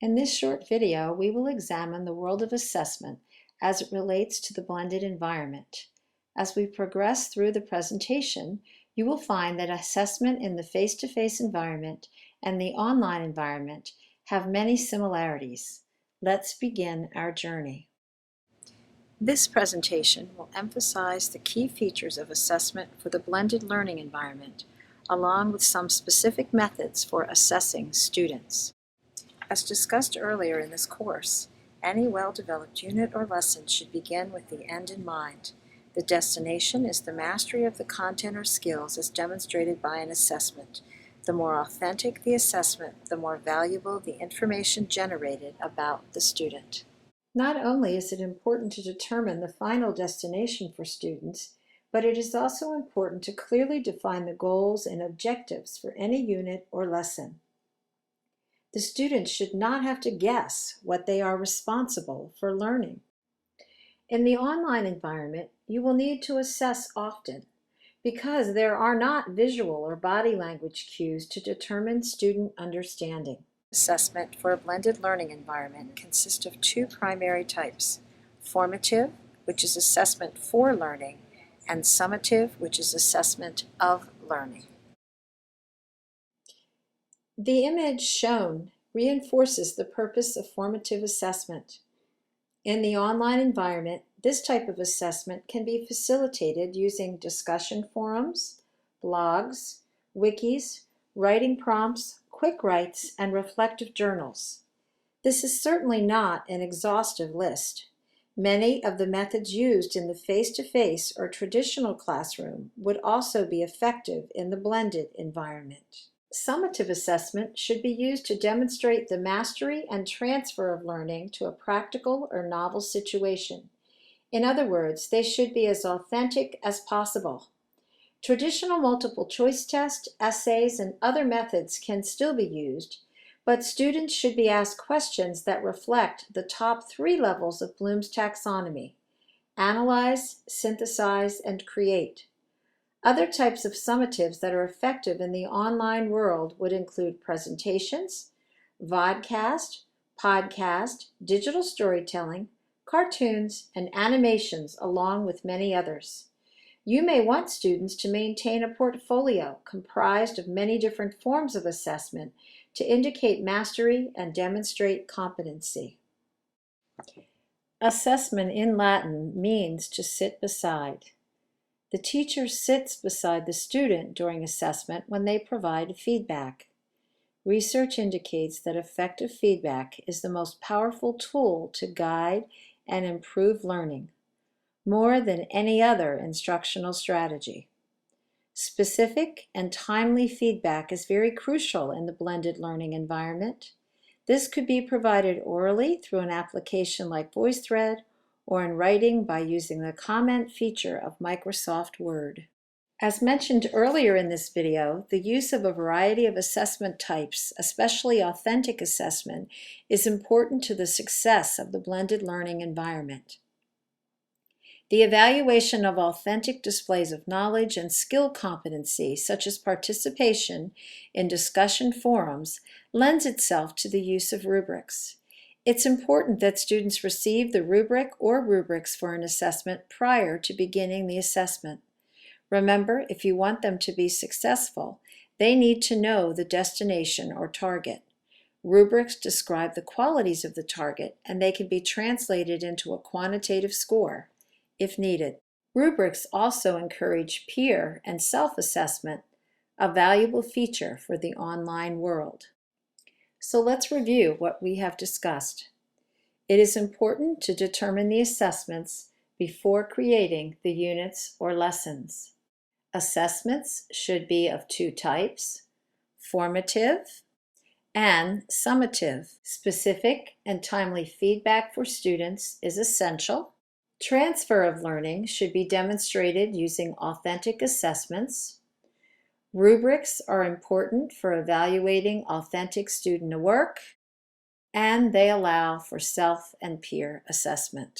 In this short video, we will examine the world of assessment as it relates to the blended environment. As we progress through the presentation, you will find that assessment in the face-to-face environment and the online environment have many similarities. Let's begin our journey. This presentation will emphasize the key features of assessment for the blended learning environment, along with some specific methods for assessing students. As discussed earlier in this course, any well-developed unit or lesson should begin with the end in mind. The destination is the mastery of the content or skills as demonstrated by an assessment. The more authentic the assessment, the more valuable the information generated about the student. Not only is it important to determine the final destination for students, but it is also important to clearly define the goals and objectives for any unit or lesson. The students should not have to guess what they are responsible for learning. In the online environment, you will need to assess often because there are not visual or body language cues to determine student understanding. Assessment for a blended learning environment consists of two primary types: formative, which is assessment for learning, and summative, which is assessment of learning. The image shown reinforces the purpose of formative assessment. In the online environment, this type of assessment can be facilitated using discussion forums, blogs, wikis, writing prompts, quick writes, and reflective journals. This is certainly not an exhaustive list. Many of the methods used in the face-to-face or traditional classroom would also be effective in the blended environment. Summative assessment should be used to demonstrate the mastery and transfer of learning to a practical or novel situation. In other words, they should be as authentic as possible. Traditional multiple choice tests, essays, and other methods can still be used, but students should be asked questions that reflect the top 3 levels of Bloom's taxonomy: analyze, synthesize, and create. Other types of summatives that are effective in the online world would include presentations, vodcast, podcast, digital storytelling, cartoons, and animations, along with many others. You may want students to maintain a portfolio comprised of many different forms of assessment to indicate mastery and demonstrate competency. Assessment in Latin means to sit beside. The teacher sits beside the student during assessment when they provide feedback. Research indicates that effective feedback is the most powerful tool to guide and improve learning, more than any other instructional strategy. Specific and timely feedback is very crucial in the blended learning environment. This could be provided orally through an application like VoiceThread or in writing by using the comment feature of Microsoft Word. As mentioned earlier in this video, the use of a variety of assessment types, especially authentic assessment, is important to the success of the blended learning environment. The evaluation of authentic displays of knowledge and skill competency, such as participation in discussion forums, lends itself to the use of rubrics. It's important that students receive the rubric or rubrics for an assessment prior to beginning the assessment. Remember, if you want them to be successful, they need to know the destination or target. Rubrics describe the qualities of the target, and they can be translated into a quantitative score if needed. Rubrics also encourage peer and self-assessment, a valuable feature for the online world. So let's review what we have discussed. It is important to determine the assessments before creating the units or lessons. Assessments should be of 2 types: formative and summative. Specific and timely feedback for students is essential. Transfer of learning should be demonstrated using authentic assessments. Rubrics are important for evaluating authentic student work, and they allow for self and peer assessment.